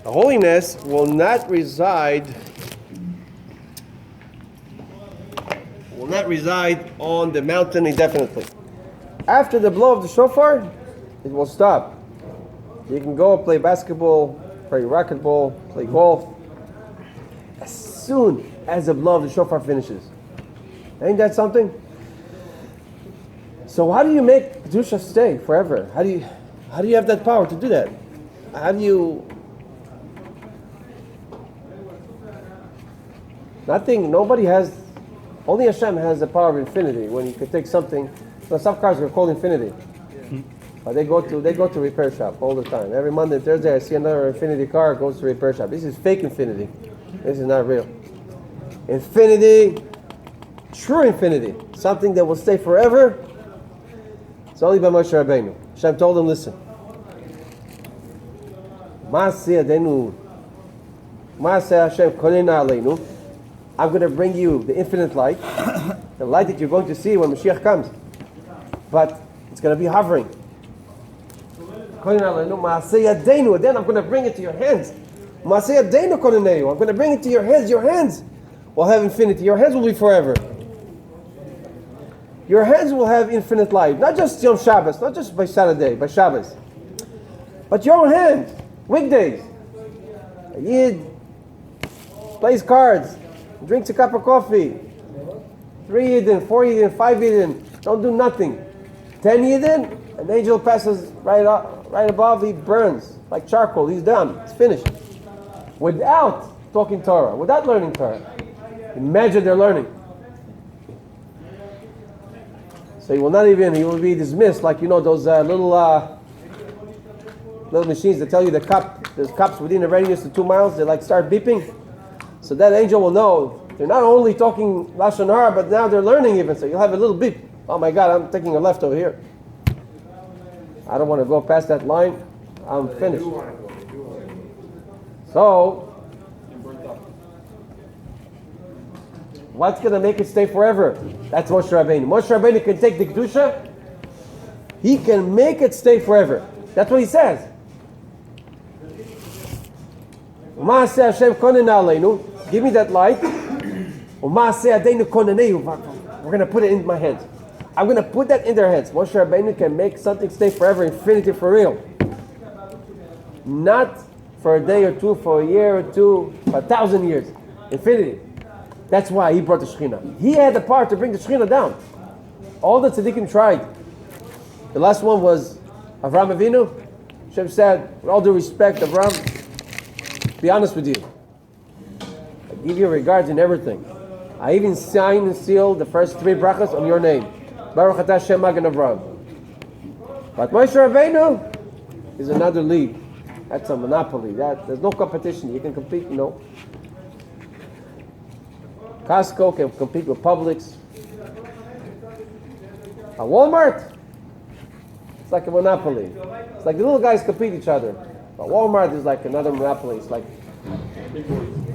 Holiness will not reside on the mountain indefinitely. After the blow of the shofar, it will stop. You can go play basketball, play racquetball, play golf. As soon as the blow of the shofar finishes. Ain't that something? So how do you make Kedusha stay forever? How do you have that power to do that? How do you... Nothing, nobody has... Only Hashem has the power of infinity. When you could take something... some cars are called infinity. But they go to repair shop all the time. Every Monday and Thursday I see another infinity car, goes to repair shop. This is fake infinity. This is not real. Infinity, true infinity, something that will stay forever. It's only by Moshe Rabbeinu. Hashem told him, listen. I'm going to bring you the infinite light, the light that you're going to see when Mashiach comes. But it's going to be hovering. Then I'm going to bring it to your hands. I'm going to bring it to your hands. Your hands will have infinity. Your hands will be forever. Your hands will have infinite life. Not just Yom Shabbos, not just by Saturday, by Shabbos. But your own hands, weekdays. A Yid plays cards, drinks a cup of coffee. 3 Yidin, 4 Yidin, 5 Yidin, don't do nothing. 10 Yidin, an angel passes right above, he burns like charcoal, he's done, it's finished. Without talking Torah, without learning Torah. Imagine they're learning. So he will be dismissed like, those little machines that tell you there's cups within a radius of 2 miles, they start beeping. So that angel will know, they're not only talking Lashon Hara, but now they're learning even, so you'll have a little beep. Oh my God, I'm taking a left over here. I don't want to go past that line, I'm finished. So, what's going to make it stay forever? That's Moshe Rabbeinu. Moshe Rabbeinu can take the Kedusha, he can make it stay forever. That's what he says. Give me that light. We're going to put it in my hands. I'm going to put that in their hands. Moshe Rabbeinu can make something stay forever, infinity for real. Not for a day or two, for a year or two, for 1,000 years. Infinity. That's why he brought the Shekhinah. He had the power to bring the Shekhinah down. All the tzaddikim tried. The last one was Avraham Avinu. Hashem said, with all due respect, Avraham, be honest with you. I give you regards in everything. I even signed and sealed the first 3 brachas on your name. Baruch atah Hashem Magen Avraham. But Moshe Rabbeinu is another league. That's a monopoly. There's no competition. You can compete, Costco can compete with Publix. A Walmart, it's like a monopoly. It's like the little guys compete each other. But Walmart is like another monopoly. It's like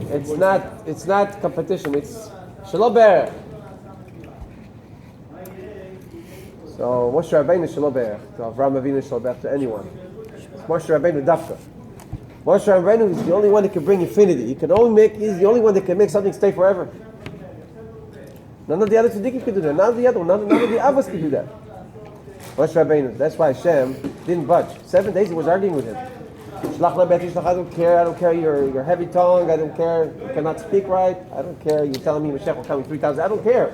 it's not competition. It's Shelo Be'er. So Moshe Rabbeinu Shelo Be'er. To Avraham Avinu Shelo Be'er to anyone. Moshe Rabbeinu Dafka. Moshe Rabbeinu is the only one that can bring infinity. He's the only one that can make something stay forever. None of the other tzaddikim could do that. None of the other one. None of the others could do that. Moshe Rabbeinu. That's why Hashem didn't budge. 7 days he was arguing with him. I don't care your heavy tongue. I don't care you cannot speak right. I don't care you're telling me Mashiach will come in 3,000. I don't care.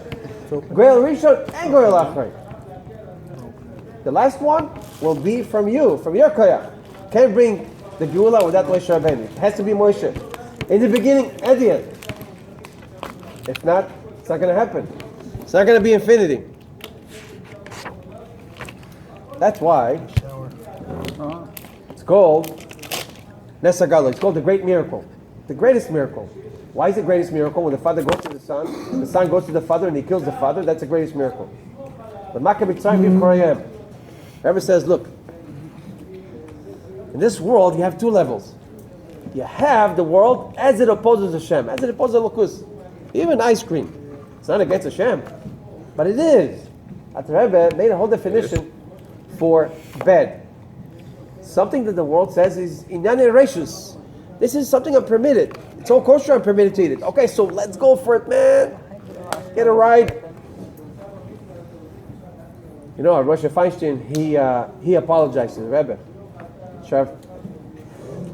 Gואel Rishon and Gואel Achrein. The last one will be from you, from your koyach. Can't bring the Geula without Moshe Rabbeinu. It has to be Moshe. In the beginning and the end. If not, it's not going to happen. It's not going to be infinity. That's why it's called Nes HaGadol. It's called the great miracle. The greatest miracle. Why is the greatest miracle? When the father goes to the son goes to the father and he kills the father, that's the greatest miracle. But Mמצrיים Rebbe says, look, in this world you have 2 levels. You have the world as it opposes Hashem, as it opposes Elokus. Even ice cream. It's not against Hashem, but it is. The Rebbe made a whole definition for bed. Something that the world says is inyan reshus. This is something I'm permitted. It's all kosher, I'm permitted to eat it. Okay, so let's go for it, man. Get a ride. You know, Moshe Feinstein, he apologized to the Rebbe. Sure,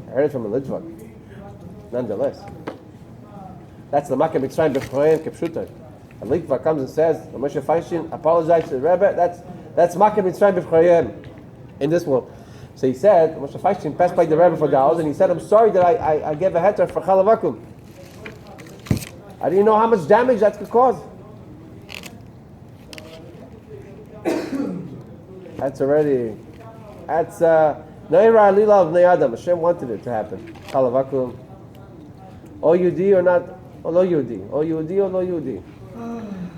I heard it from a Litvak. Nonetheless, that's the Makkah Mמצריים b'Choyim kepshutai. A Litvak comes and says, Moshe Feinstein apologized to the Rebbe. That's Makkah Mמצריים b'Choyim in this world. So he said, Moshe Feinstein passed by the Rebbe for dollars, and he said, I'm sorry that I gave a heter for chalavakum. I didn't know how much damage that could cause. That's Naira Alila of Ne'adam. Hashem wanted it to happen. Chalavakum. O Yudi or not, or lo Yudi. O Yudi or lo Yudi.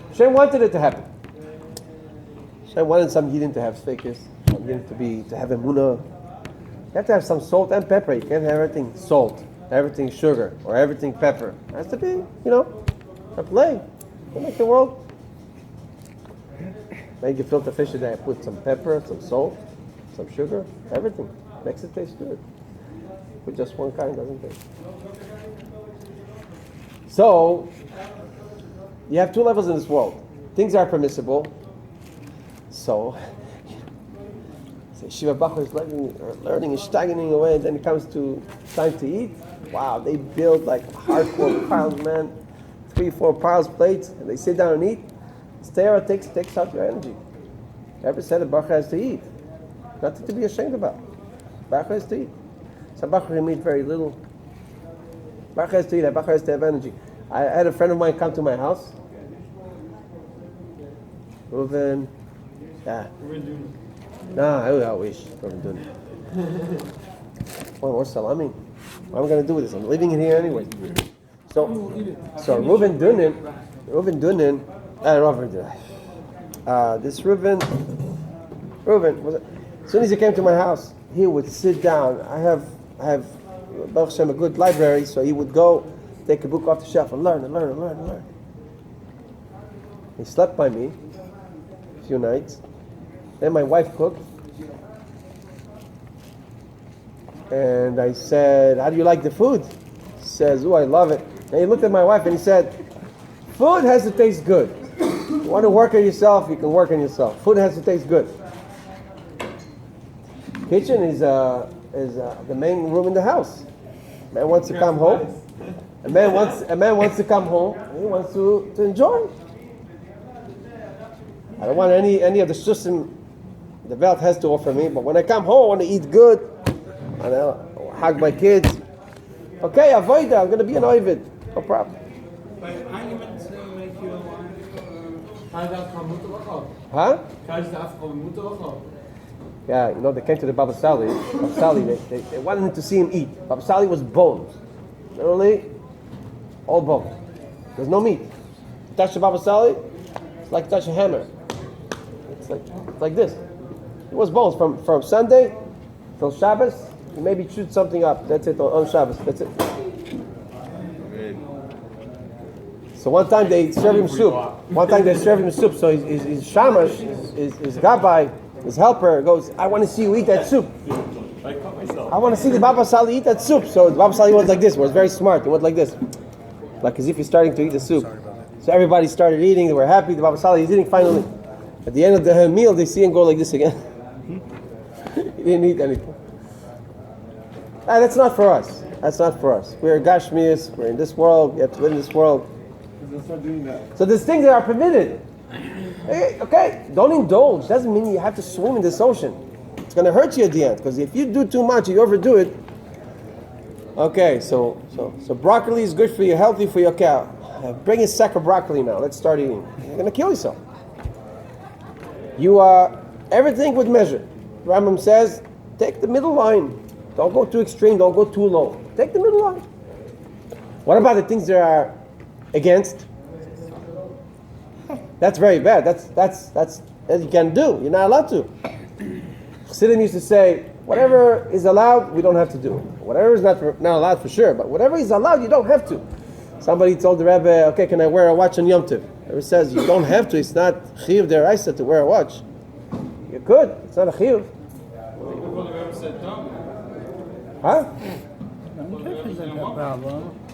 Hashem wanted it to happen. Hashem wanted some Yidin to have sfekis, some Yidin to have emunah. You have to have some salt and pepper. You can't have everything salt, everything sugar, or everything pepper. It has to be, a play. To make the world. Make you filter fish today. Put some pepper, some salt, some sugar, everything. Makes it taste good. With just one kind doesn't taste. So, you have two levels in this world. Things are permissible. So, Shiva Bachar is learning and staggering away, and then it comes to time to eat. Wow, they build like hardcore piles, man. 3-4 piles, plates, and they sit down and eat. Stera takes out your energy. Every said a Bachar has to eat. Nothing to be ashamed about. Bachar has to eat. Some Bachar eat very little. Bachar has to eat. Bachar has to have energy. I had a friend of mine come to my house. Reuven. Yeah. I wish. Reuven doing it. One more salami. What am I going to do with this? I'm leaving it here anyway. So Reuven Dunin, this Reuven was it? As soon as he came to my house, he would sit down. I have Baruch Hashem, a good library, so he would go take a book off the shelf and learn. He slept by me a few nights. Then my wife cooked. And I said, how do you like the food? He says, I love it. And he looked at my wife and he said, food has to taste good. You want to work on yourself, you can work on yourself. Food has to taste good. Kitchen is the main room in the house. A man wants to come home. A man wants to come home. And he wants to enjoy. I don't want any of the shussim the Welt has to offer me. But when I come home, I want to eat good. I hug my kids. Okay, avoida. I'm going to be an oivid. No problem. Huh? Yeah, they came to the Baba Sali. Baba Sali, they wanted to see him eat. Baba Sali was bones. Literally, all bones. There's no meat. You touch the Baba Sali, it's like touch a hammer. It's like this. It was bones from Sunday till Shabbos. You maybe shoot something up. That's it on Shabbos. That's it. So one time they serve him soup. So his shamash, his gabbai, his helper goes, I want to see you eat that soup. I want to see the Baba Sali eat that soup. So the Baba Sali was like this. He was very smart. He went like this. Like as if he's starting to eat the soup. So everybody started eating. They were happy. The Baba Sali is eating finally. At the end of the meal, they see him go like this again. He didn't eat anything. That's not for us. We're Gashmias. We're in this world. We have to live in this world. So there's things that are permitted. Okay, don't indulge. Doesn't mean you have to swim in this ocean. It's going to hurt you at the end, because if you do too much, you overdo it. Okay, so broccoli is good for you, healthy for your cow. Bring a sack of broccoli now. Let's start eating. You're going to kill yourself. You everything with measure. Rambam says, take the middle line. Don't go too extreme. Don't go too low. Take the middle line. What about the things that are against? That's very bad. That's that you can't do. You're not allowed to. Chassidim used to say, whatever is allowed, we don't have to do. Whatever is not allowed for sure, but whatever is allowed, you don't have to. Somebody told the Rebbe, okay, can I wear a watch on Yom Tov? The Rebbe says, you don't have to. It's not chiyuv deraisa to wear a watch. You could. It's not a chiyuv. Huh?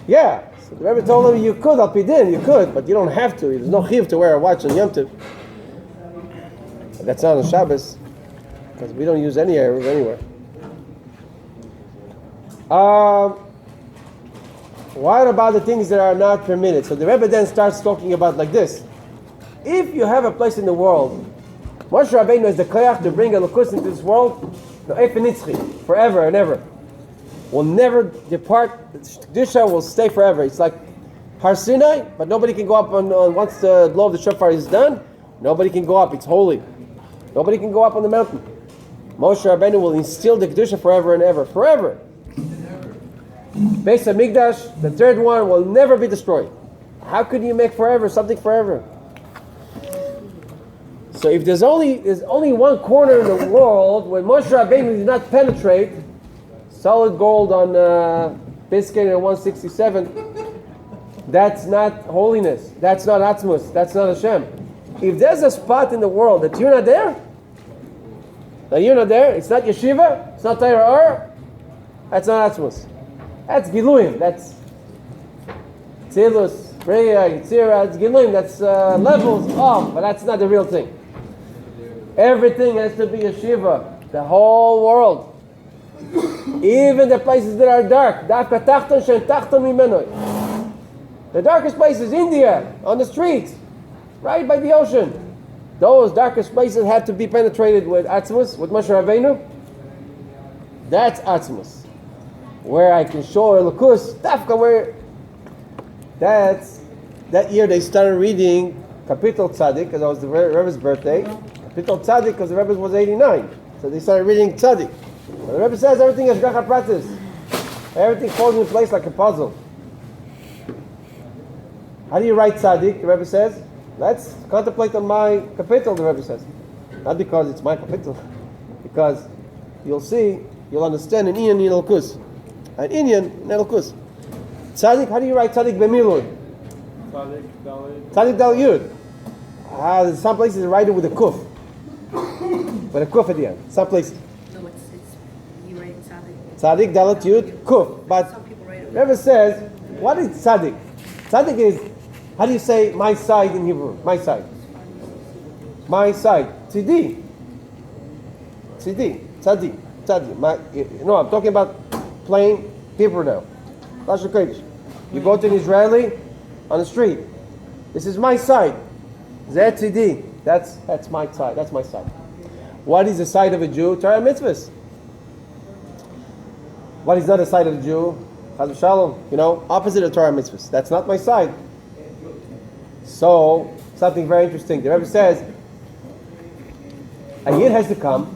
Yeah, so the Rebbe told him you could, al pidin, you could, but you don't have to. There's no chiv to wear a watch on Yom Tov. That's not on Shabbos, because we don't use any Erev anywhere. What about the things that are not permitted? So the Rebbe then starts talking about like this. If you have a place in the world, Moshe Rabbeinu has the koyach to bring a Lukus into this world, forever and ever. Will never depart. The Kedusha will stay forever. It's like Har Sinai, but nobody can go up on once the blow of the shofar is done. Nobody can go up. It's holy. Nobody can go up on the mountain. Moshe Rabbeinu will instill the Kedusha forever and ever. Forever. Beis HaMikdash, the third one, will never be destroyed. How could you make forever something forever? So if there's only one corner in the world where Moshe Rabbeinu did not penetrate, solid gold on biscuit at 167, that's not holiness. That's not Atzmus. That's not Hashem. If there's a spot in the world that you're not there, it's not Yeshiva, it's not Torah Or, that's not Atzmus. That's Giluyim. That's Tzilus, Freya, Yitzira, it's Giluyim. That's levels off, but that's not the real thing. Everything has to be Yeshiva. The whole world. Even the places that are dark. The darkest place is India, on the streets, right by the ocean. Those darkest places have to be penetrated with Atzmus, with Moshe Rabbeinu. That's Atzmus. Where I can show Elokus, Dafka, where that year they started reading Kapitel Tzadik, because that was the Rebbe's birthday. Kapitel Tzadik, because the Rebbe was 89. So they started reading Tzadik. So the Rebbe says everything is Gacha Pratis. Everything falls into place like a puzzle. How do you write Tzadik? The Rebbe says, let's contemplate on my Kapitel, the Rebbe says. Not because it's my Kapitel, because you'll understand an Inyan in Elokus. An Inyan in Elokus. Tzadik, how do you write Tzadik B'milui? Tzadik Dal Yud. Some places they write it with a kuf. With a kuf at the end. Some places. No, it's you write Tzadik. Tzadik Dalet Yud Kuf. But Rebbe says, what is Tzadik? Tzadik is, how do you say my side in Hebrew? My side. My side. Tzidi. Tzidi. Tzadi. Tzadi. I'm talking about plain Hebrew now. You go to an Israeli on the street. This is my side. Zeh tzidi. That's my side. That's my side. What is the side of a Jew? Torah mitzvahs. What is not the side of a Jew? Chas v'shalom. Opposite of Torah mitzvahs. That's not my side. So, something very interesting. The Rebbe says, a Yid has to come,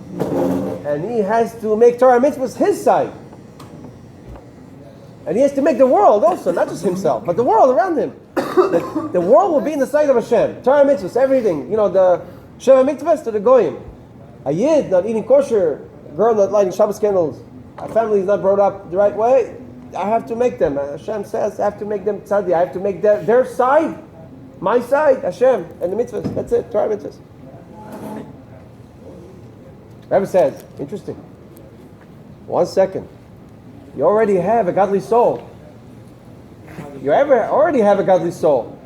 and he has to make Torah mitzvahs his side. And he has to make the world also, not just himself, but the world around him. The world will be in the sight of Hashem. Torah mitzvahs, everything. The Sheva mitzvahs to the Goyim. A Yid not eating kosher, a girl not lighting Shabbos candles, a family is not brought up the right way, I have to make them. Hashem says I have to make them tzadi. I have to make their side, my side, Hashem, and the mitzvahs. That's it, Torah mitzvahs. Rebbe says, interesting. 1 second. You already have a godly soul. You already have a godly soul.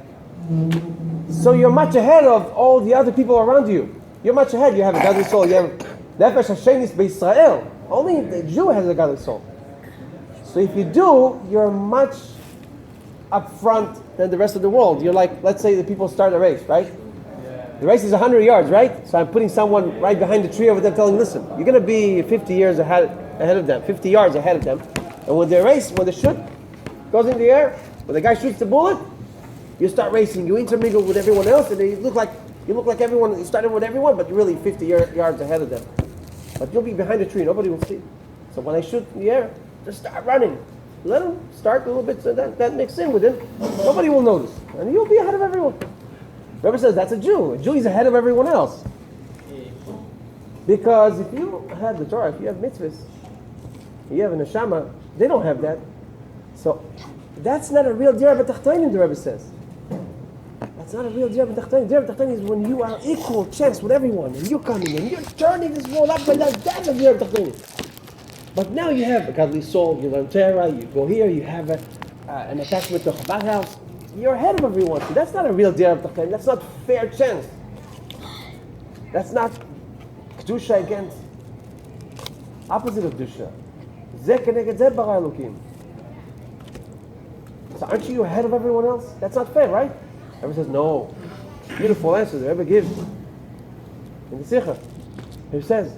So you're much ahead of all the other people around you. You're much ahead. You have a godly soul. You have Nefesh Hashemis B'Yisrael. Only the Jew has a godly soul. So if you do, you're much up front than the rest of the world. You're like, let's say the people start a race, right? The race is 100 yards, right? So I'm putting someone right behind the tree over there telling, listen, you're going to be 50 years ahead of them, 50 yards ahead of them. And when the shoot goes in the air, when the guy shoots the bullet, you start racing. You intermingle with everyone else, and you look like everyone. You started with everyone, but you're really 50 yards ahead of them. But you'll be behind the tree. Nobody will see. So when I shoot in the air, just start running. Let them start a little bit, so that mix in with him. Nobody will notice, and you'll be ahead of everyone. Rebbe says that's a Jew. A Jew is ahead of everyone else. Because if you have the Torah, if you have mitzvahs, you have a neshama, they don't have that. So that's not a real dira b'tachtonim, the Rebbe says. That's not a real dira b'tachtonim. Dira b'tachtonim is when you are equal chance with everyone, and you're coming, and you're turning this world upside down. That's a dira b'tachtonim. But now you have a godly soul, you learn Torah, you go here, you have an attachment to a Chabad house. You're ahead of everyone. So that's not a real deal of the Chaim. That's not fair chance. That's not Kedusha against opposite of Kedusha. Zeh keneged zeh bara Elokim. So aren't you ahead of everyone else? That's not fair, right? Everyone says, no. Beautiful answer the Rebbe gives in the Sikha. He says,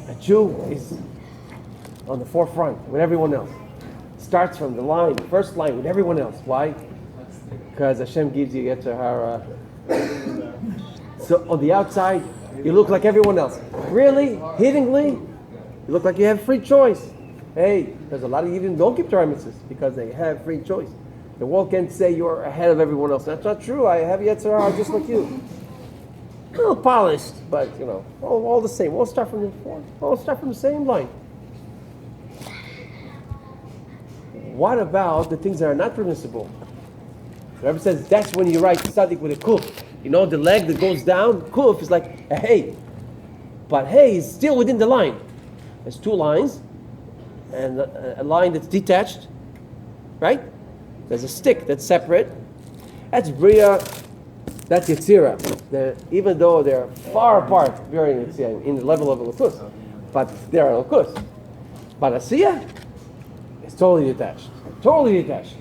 a Jew is on the forefront with everyone else. Starts from the line, first line with everyone else. Why? Because Hashem gives you Yetzirah. So on the outside, you look like everyone else. Really, hittingly, you look like you have free choice. Hey, there's a lot of Yidden don't keep Torah mitzvahs because they have free choice. The world can't say you're ahead of everyone else. That's not true. I have Yetzirah just like you. A little polished, but you know, all the same. We'll start from the same line. What about the things that are not permissible? The Rebbe says that's when you write tzaddik with a kuf. You know, the leg that goes down, kuf is like a hey. But hey is still within the line. There's two lines, and a line that's detached, right? There's a stick that's separate. That's Bria, that's Yetzirah. Even though they're far apart, very in the level of a Lakus, but they're a Lakus. But Asiyah is totally detached. Totally detached.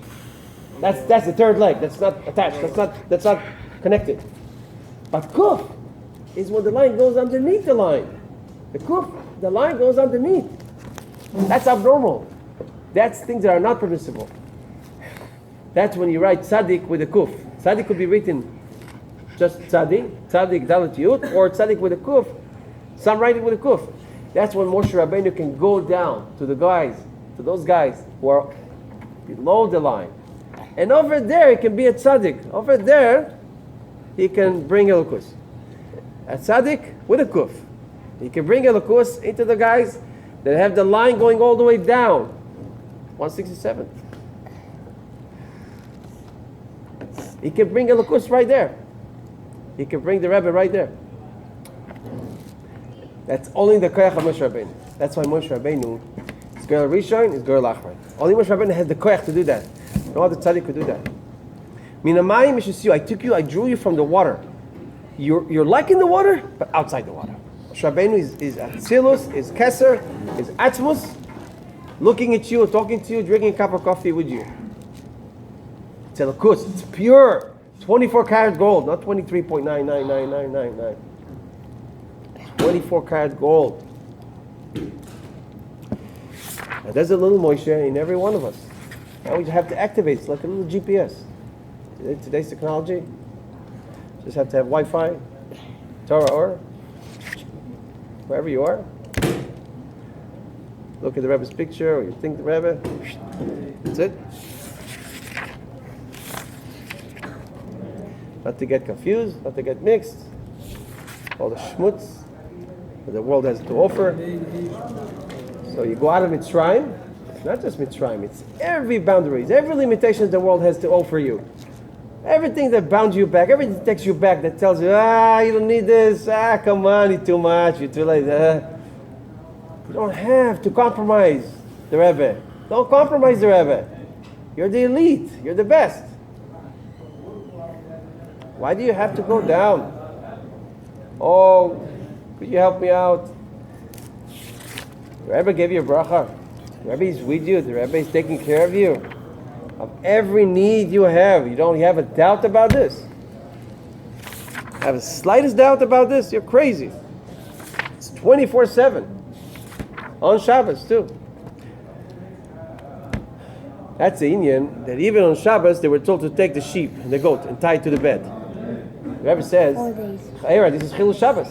That's the third leg. That's not attached. That's not connected. But Kuf is when the line goes underneath the line. The Kuf, the line goes underneath. That's abnormal. That's things that are not permissible. That's when you write tzaddik with a kuf. Tzaddik could be written just tzaddik dalet yud, or tzaddik with a kuf. Some write it with a kuf. That's when Moshe Rabbeinu can go down to those guys who are below the line. And over there he can be a tzaddik. Over there he can bring elokus. A tzaddik with a kuf. He can bring elokus into the guys that have the line going all the way down. 167. He can bring elokus right there. He can bring the Rebbe right there. That's only the koach of Moshe Rabbeinu. That's why Moshe Rabbeinu is Ga'el Rishon, is Ga'el Achron. Only Moshe Rabbeinu has the koach to do that. No other tzaddik could do that. Minamayim mishasiyu, I drew you from the water. You're like in the water, but outside the water. Moshe Rabbeinu is Atzilus, is Keser, is Atzmus, looking at you, talking to you, drinking a cup of coffee with you. It's elokus, it's pure, 24 karat gold, not 23.99999. 24 karat gold. And there's a little Moshe in every one of us. Now we have to activate. It's like a little GPS. Today's technology. Just have to have Wi-Fi, Torah, or wherever you are. Look at the Rebbe's picture, or you think the Rebbe. That's it. Not to get confused, not to get mixed. All the schmutz that the world has to offer. So you go out of Mitsrayim. It's not just Mitsrayim, it's every boundaries, every limitation the world has to offer you. Everything that bounds you back, everything that takes you back, that tells you, you don't need this, come on, you're too much, you're too late. You don't have to compromise the Rebbe. Don't compromise the Rebbe. You're the elite, you're the best. Why do you have to go down? Oh, could you help me out? The Rebbe gave you a bracha. The Rebbe is with you. The Rebbe is taking care of you. Of every need you have. You don't have a doubt about this. Have the slightest doubt about this? You're crazy. It's 24/7. On Shabbos too. That's the Indian that even on Shabbos they were told to take the sheep and the goat and tie it to the bed. The Rebbe says, this is Chilul Shabbos.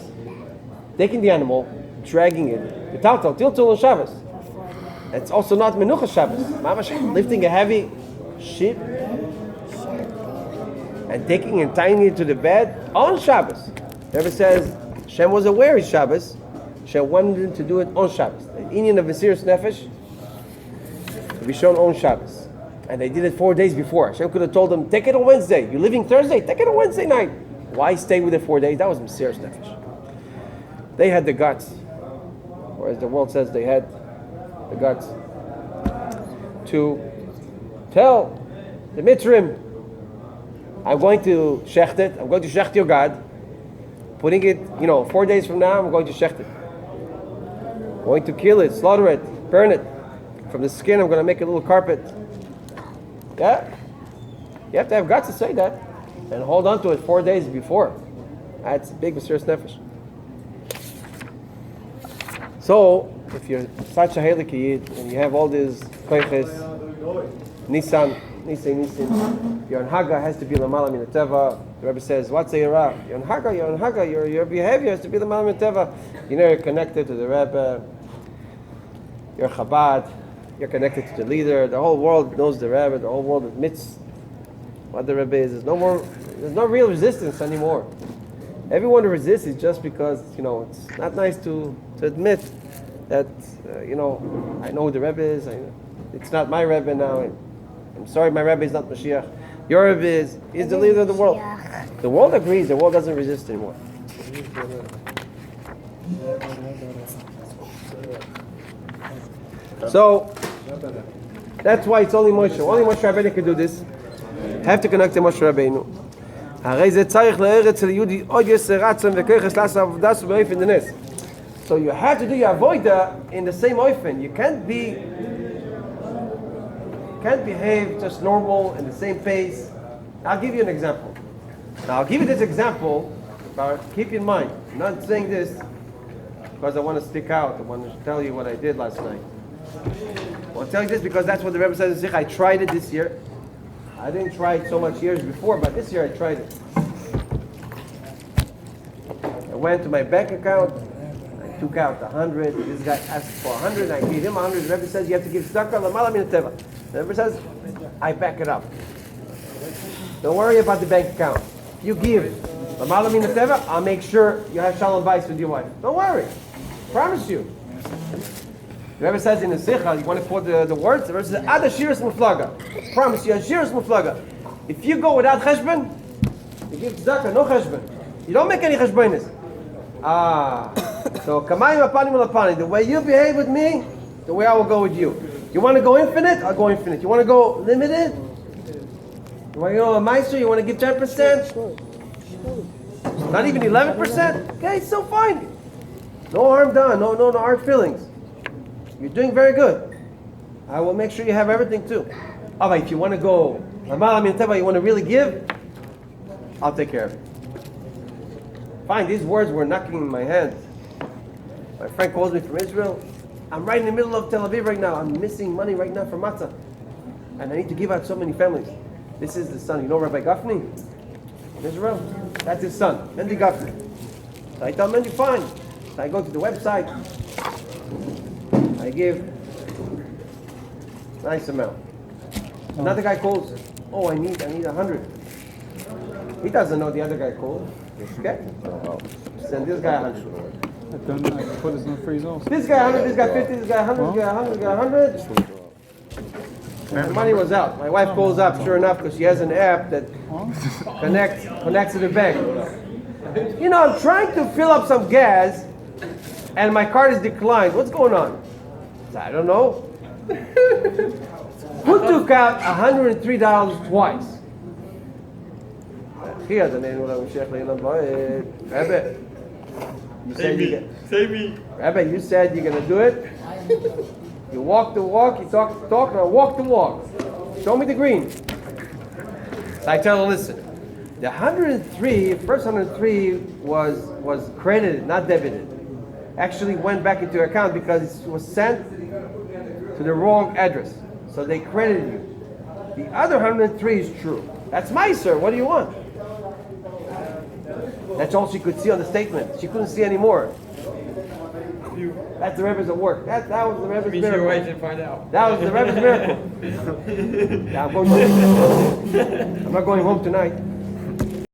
Taking the animal, dragging it, the taltal, till on Shabbos. It's also not Menucha Shabbos. Mamash, lifting a heavy sheep and taking and tying it to the bed on Shabbos. The Rebbe says, Shem was aware it's Shabbos. Shem wanted to do it on Shabbos. The Indian of Mesiras Nefesh to be shown on Shabbos. And they did it 4 days before. Hashem could have told them, take it on Wednesday. You're leaving Thursday, take it on Wednesday night. Why stay with it 4 days? That was Mesiras Nefesh. They had the guts. Or as the world says, they had the guts, to tell the Mמצריים, I'm going to shecht it, I'm going to shecht your God, putting it, 4 days from now, I'm going to shecht it. I'm going to kill it, slaughter it, burn it. From the skin, I'm going to make a little carpet. Yeah? You have to have guts to say that and hold on to it 4 days before. That's a big Mesiras Nefesh. So, if you're such a heilig yid and you have all these koiches, Nisan, your Haga has to be Lamala Min Teva. The Rebbe says, what's a Yira? Your Haga, your behavior has to be Lamala Min Teva. You're connected to the Rebbe, you're Chabad, you're connected to the leader. The whole world knows the Rebbe, the whole world admits what the Rebbe is. There's no real resistance anymore. Everyone who resists is just because, it's not nice to admit that, I know who the Rebbe is. It's not my Rebbe now. I'm sorry, my Rebbe is not Mashiach. Your Rebbe is the leader of the world. The world agrees. The world doesn't resist anymore. So, that's why it's only Moshe. Only Moshe Rabbeinu can do this. Have to connect to Moshe Rabbeinu. So you have to do your avodah in the same oifen. You can't behave just normal in the same pace. I'll give you an example. Now I'll give you this example, but keep in mind, I'm not saying this because I want to stick out. I want to tell you what I did last night. I want to tell you this because that's what the Rebbe says in Sikh. I tried it this year. I didn't try it so much years before, but this year I tried it. I went to my bank account. I took out 100. This guy asked for 100. I gave him 100. The Rebbe says you have to give tzedakah l'mala min teva. The Rebbe says I back it up. Don't worry about the bank account. If you give l'mala min teva, I'll make sure you have shalom bayis with your wife. Don't worry. Promise you. The Rebbe says in the Sikha, you want to quote the words? The Rebbe says, Ad Ashiras Muflaga. Promise you, Ashiras Muflaga. If you go without cheshbon, you give tzedakah, no cheshbon. You don't make any cheshbonis. So kamayim apanim alapanim. The way you behave with me, the way I will go with you. You want to go infinite? I'll go infinite. You want to go limited? You want to go a meister? You want to give 10%? Not even 11%? Okay, so fine. No harm done. No hard feelings. You're doing very good. I will make sure you have everything too. Alright, if you want to go, you want to really give, I'll take care of it. Fine, these words were knocking in my hands. My friend calls me from Israel. I'm right in the middle of Tel Aviv right now. I'm missing money right now for matzah. And I need to give out so many families. This is the son. You know Rabbi Gafni? In Israel? That's his son, Mendy Gafni. So I tell Mendy, fine. So I go to the website. I give nice amount. Another guy calls, oh, I need 100. He doesn't know the other guy called. Okay? Send this guy 100. This guy 100, this guy 50, this guy 100, this guy 100, this guy 100. And the money was out. My wife calls up, sure enough, because she has an app that connects to the bank. I'm trying to fill up some gas, and my card is declined. What's going on? I don't know. Who took out $103 twice? Rabbi, you said you're going to do it. You walk the walk, you talk the talk, now walk the walk. Show me the green. So I tell her, listen, the first 103 was credited, not debited. Actually went back into your account because it was sent to the wrong address. So they credited you. The other 103 is true. That's my sir. What do you want? That's all she could see on the statement. She couldn't see any more. That's the Rebbe's at work. That was the Rebbe's miracle. Your wife didn't find out. That was the Rebbe's miracle. Yeah, I'm not going home tonight.